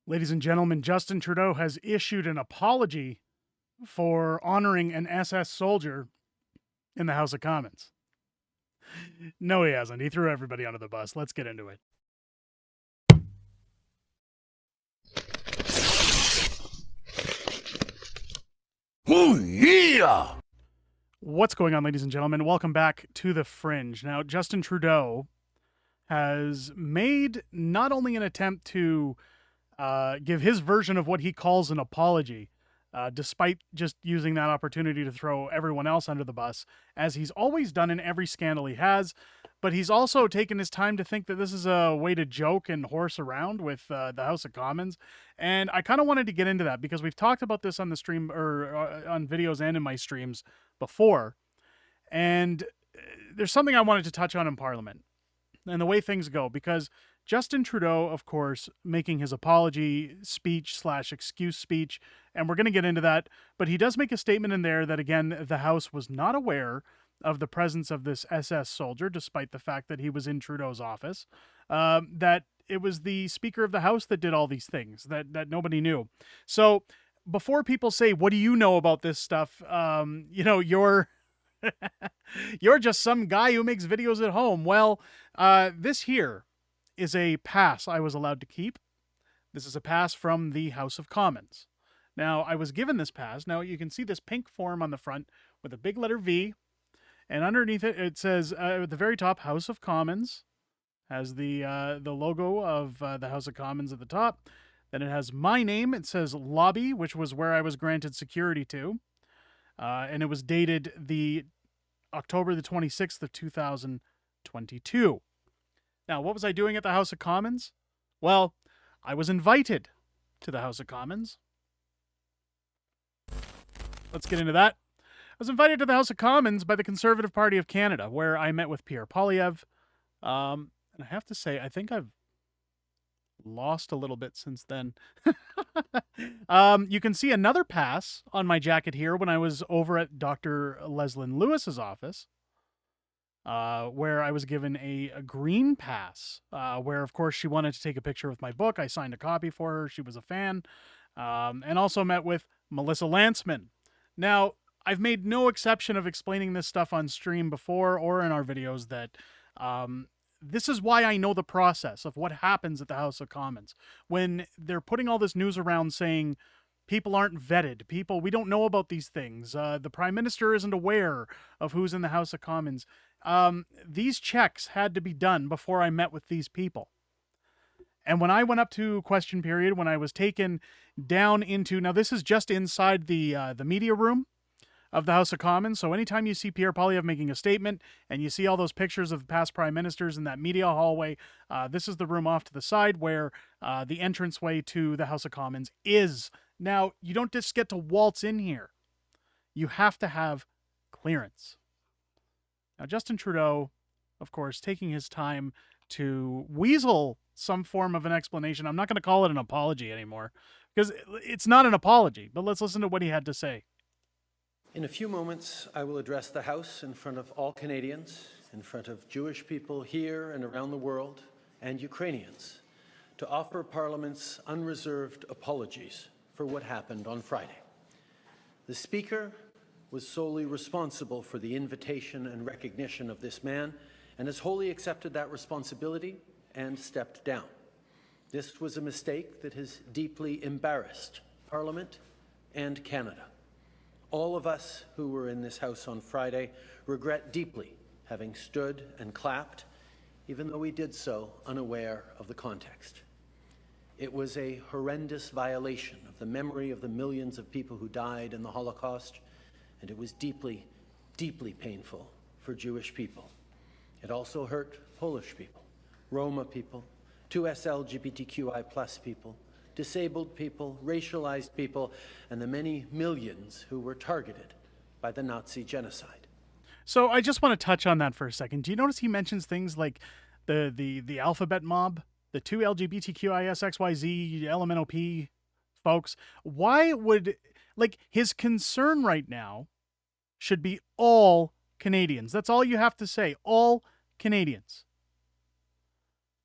Ladies and gentlemen, Justin Trudeau has issued an apology for honoring an SS soldier in the House of Commons. No, he hasn't. He threw everybody under the bus. Let's get into it. Oh, yeah! What's going on, ladies and gentlemen? Welcome back to The Fringe. Now, Justin Trudeau has made not only an attempt to give his version of what he calls an apology, despite just using that opportunity to throw everyone else under the bus, as he's always done in every scandal he has. But he's also taken his time to think that this is a way to joke and horse around with the House of Commons. And I kind of wanted to get into that because we've talked about this on the stream or on videos and in my streams before. And there's something I wanted to touch on in Parliament and the way things go, because Justin Trudeau, of course, making his apology speech slash excuse speech, and we're going to get into that, but he does make a statement in there that, again, the House was not aware of the presence of this SS soldier, despite the fact that he was in Trudeau's office, that it was the Speaker of the House that did all these things that nobody knew. So before people say, what do you know about this stuff? You're you're just some guy who makes videos at home. Well, this here is a pass I was allowed to keep. This is a pass from the House of Commons. Now, I was given this pass. Now, you can see this pink form on the front with a big letter V, and underneath it, it says at the very top, House of Commons, has the logo of the House of Commons at the top. Then it has my name. It says lobby, which was where I was granted security to, and it was dated the October the 26th of 2022. Now, what was I doing at the House of Commons? Well, I was invited to the House of Commons. Let's get into that. I was invited to the House of Commons by the Conservative Party of Canada, where I met with Pierre Poilievre. And I have to say, I think I've lost a little bit since then. You can see another pass on my jacket here when I was over at Dr. Leslyn Lewis's office. Where I was given a green pass, where, of course, she wanted to take a picture with my book. I signed a copy for her. She was a fan. And also met with Melissa Lantzman. Now, I've made no exception of explaining this stuff on stream before or in our videos that this is why I know the process of what happens at the House of Commons. When they're putting all this news around saying people aren't vetted, we don't know about these things, the Prime Minister isn't aware of who's in the House of Commons. These checks had to be done before I met with these people. And when I went up to question period, when I was taken down into, now this is just inside the media room of the House of Commons. So anytime you see Pierre Poilievre making a statement and you see all those pictures of past prime ministers in that media hallway, this is the room off to the side where the entranceway to the House of Commons is. Now, you don't just get to waltz in here. You have to have clearance. Now, Justin Trudeau, of course, taking his time to weasel some form of an explanation. I'm not going to call it an apology anymore because it's not an apology, but let's listen to what he had to say. In a few moments, I will address the House in front of all Canadians, in front of Jewish people here and around the world, and Ukrainians, to offer Parliament's unreserved apologies for what happened on Friday. The Speaker was solely responsible for the invitation and recognition of this man and has wholly accepted that responsibility and stepped down. This was a mistake that has deeply embarrassed Parliament and Canada. All of us who were in this House on Friday regret deeply having stood and clapped, even though we did so unaware of the context. It was a horrendous violation of the memory of the millions of people who died in the Holocaust, and it was deeply, deeply painful for Jewish people. It also hurt Polish people, Roma people, 2S LGBTQI+ people, disabled people, racialized people, and the many millions who were targeted by the Nazi genocide. So I just want to touch on that for a second. Do you notice he mentions things like the alphabet mob, the 2 LGBTQISXYZ LMNOP folks? Why would, like, his concern right now should be all Canadians. That's all you have to say. All Canadians.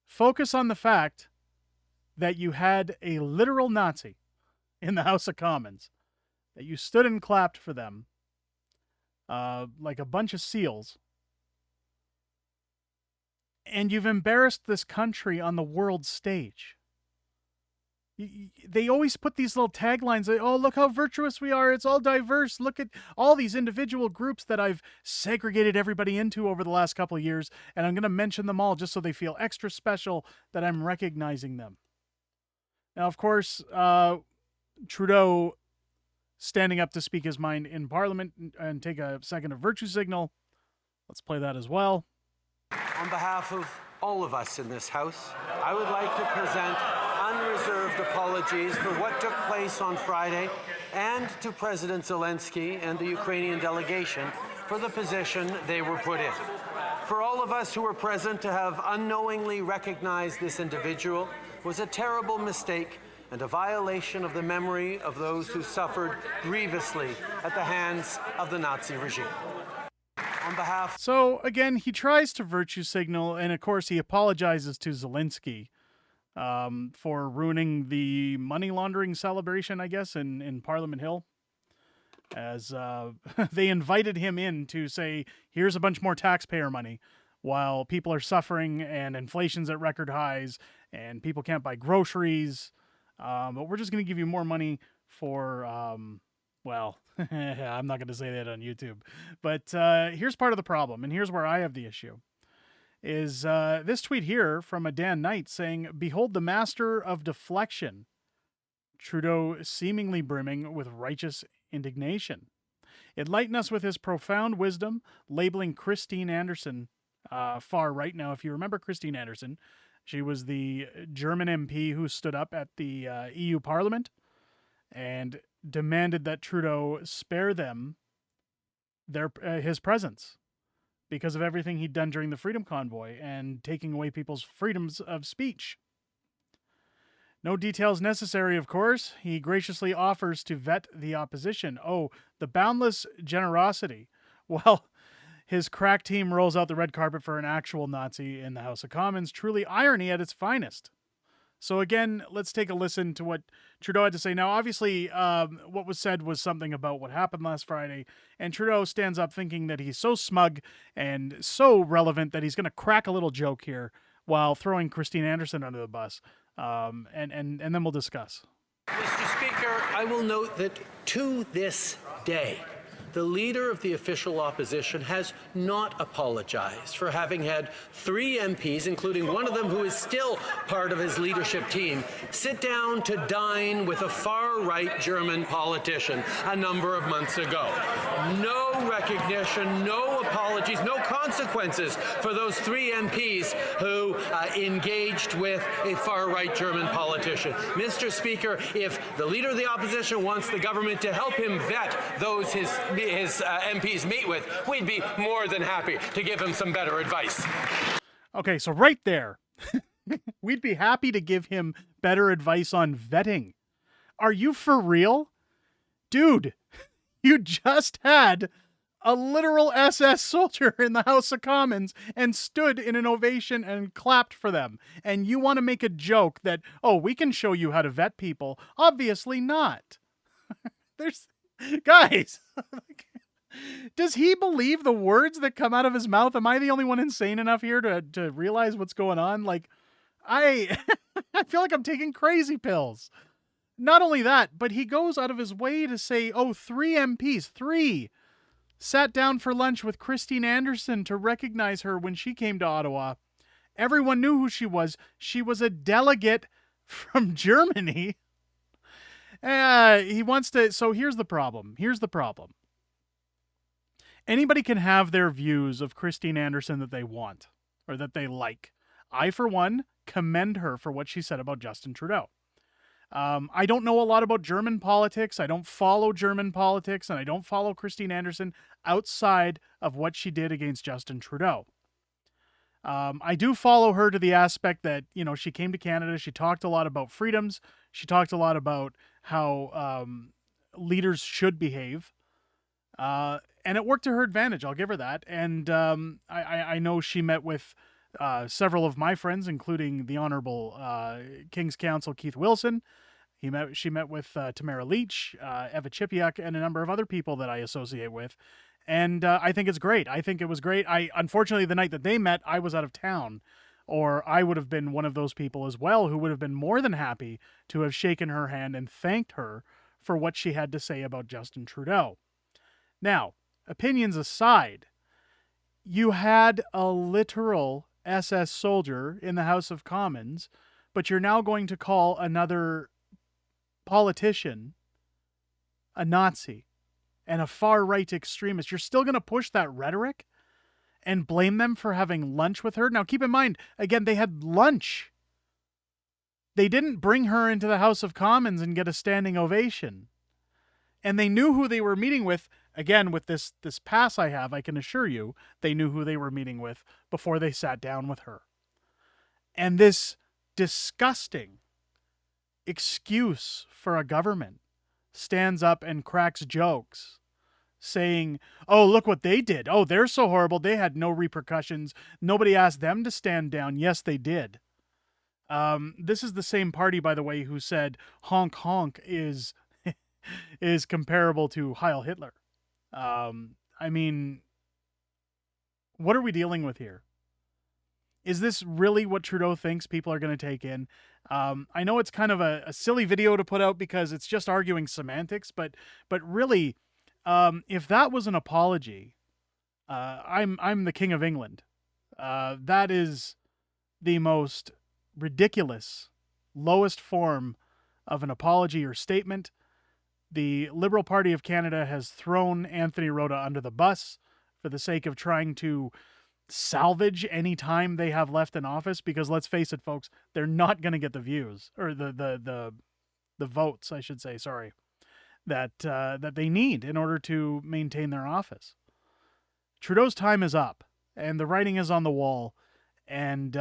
Focus on the fact that you had a literal Nazi in the House of Commons, that you stood and clapped for them like a bunch of seals, and you've embarrassed this country on the world stage. They always put these little taglines like, oh, look how virtuous we are. It's all diverse. Look at all these individual groups that I've segregated everybody into over the last couple of years. And I'm going to mention them all just so they feel extra special that I'm recognizing them. Now, of course, Trudeau standing up to speak his mind in Parliament and take a second of virtue signal. Let's play that as well. On behalf of all of us in this House, I would like to present unreserved apologies for what took place on Friday, and to President Zelensky and the Ukrainian delegation for the position they were put in. For all of us who were present to have unknowingly recognized this individual was a terrible mistake and a violation of the memory of those who suffered grievously at the hands of the Nazi regime. On behalf... So, again, he tries to virtue signal, and of course he apologizes to Zelensky for ruining the money laundering celebration, I guess, in Parliament Hill. As they invited him in to say, here's a bunch more taxpayer money, while people are suffering and inflation's at record highs and people can't buy groceries. But we're just going to give you more money for, well, I'm not going to say that on YouTube. But here's part of the problem, and here's where I have the issue. Is this tweet here from a Dan Knight saying, behold the master of deflection. Trudeau seemingly brimming with righteous indignation. Enlighten us with his profound wisdom, labeling Christine Anderson far right. Now, if you remember Christine Anderson, she was the German MP who stood up at the EU Parliament and demanded that Trudeau spare them his presence because of everything he'd done during the Freedom Convoy and taking away people's freedoms of speech. No details necessary, of course. He graciously offers to vet the opposition. Oh, the boundless generosity. Well, his crack team rolls out the red carpet for an actual Nazi in the House of Commons. Truly irony at its finest. So again, let's take a listen to what Trudeau had to say. Now, obviously, what was said was something about what happened last Friday, and Trudeau stands up thinking that he's so smug and so relevant that he's going to crack a little joke here while throwing Christine Anderson under the bus, and then we'll discuss. Mr. Speaker, I will note that to this day, the leader of the official opposition has not apologized for having had 3 MPs, including one of them who is still part of his leadership team, sit down to dine with a far-right German politician a number of months ago. No recognition, no apologies, no consequences for those 3 MPs who engaged with a far-right German politician. Mr. Speaker, if the leader of the opposition wants the government to help him vet those his MPs meet with, we'd be more than happy to give him some better advice. Okay, so right there, we'd be happy to give him better advice on vetting. Are you for real? Dude, you just had a literal SS soldier in the House of Commons and stood in an ovation and clapped for them. And you want to make a joke that, oh, we can show you how to vet people. Obviously not. Guys, does he believe the words that come out of his mouth? Am I the only one insane enough here to realize what's going on? Like, I feel like I'm taking crazy pills. Not only that, but he goes out of his way to say, oh, 3 MPs, sat down for lunch with Christine Anderson to recognize her when she came to Ottawa. Everyone knew who she was. She was a delegate from Germany. He wants to... So here's the problem. Anybody can have their views of Christine Anderson that they want or that they like. I, for one, commend her for what she said about Justin Trudeau. I don't know a lot about German politics. I don't follow German politics, and I don't follow Christine Anderson outside of what she did against Justin Trudeau. I do follow her to the aspect that, you know, she came to Canada. She talked a lot about freedoms. She talked a lot about how leaders should behave. And it worked to her advantage. I'll give her that. And I know she met with Several of my friends, including the Honorable King's Counsel Keith Wilson. She met with Tamara Leach, Eva Chipiuk, and a number of other people that I associate with. And I think it's great. I think it was great. Unfortunately, the night that they met, I was out of town, or I would have been one of those people as well who would have been more than happy to have shaken her hand and thanked her for what she had to say about Justin Trudeau. Now, opinions aside, you had a literal SS soldier in the House of Commons, but you're now going to call another politician a Nazi and a far right extremist. You're still going to push that rhetoric and blame them for having lunch with her. Now, keep in mind, again, they had lunch. They didn't bring her into the House of Commons and get a standing ovation. And they knew who they were meeting with. Again, with this pass I have, I can assure you, they knew who they were meeting with before they sat down with her. And this disgusting excuse for a government stands up and cracks jokes saying, oh, look what they did. Oh, they're so horrible. They had no repercussions. Nobody asked them to stand down. Yes, they did. This is the same party, by the way, who said honk honk is is comparable to Heil Hitler. I mean, what are we dealing with here? Is this really what Trudeau thinks people are going to take in? I know it's kind of a silly video to put out because it's just arguing semantics, but really, if that was an apology, I'm the King of England. That is the most ridiculous, lowest form of an apology or statement. The Liberal Party of Canada has thrown Anthony Rota under the bus for the sake of trying to salvage any time they have left in office, because let's face it, folks, they're not going to get the views or the votes, I should say, sorry, that they need in order to maintain their office. Trudeau's time is up, and the writing is on the wall. And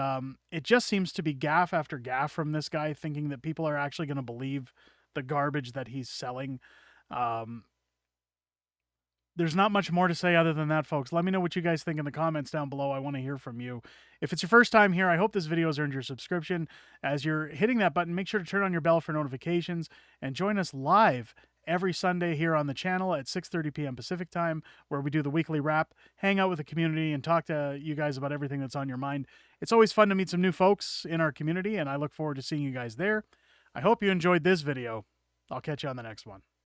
it just seems to be gaffe after gaffe from this guy, thinking that people are actually going to believe the garbage that he's selling. There's not much more to say other than that, folks. Let me know what you guys think in the comments down below. I want to hear from you. If it's your first time here, I hope this video has earned your subscription. As you're hitting that button, make sure to turn on your bell for notifications and join us live every Sunday here on the channel at 6:30 p.m. Pacific time, where we do the weekly wrap, hang out with the community, and talk to you guys about everything that's on your mind. It's always fun to meet some new folks in our community, and I look forward to seeing you guys there. I hope you enjoyed this video. I'll catch you on the next one.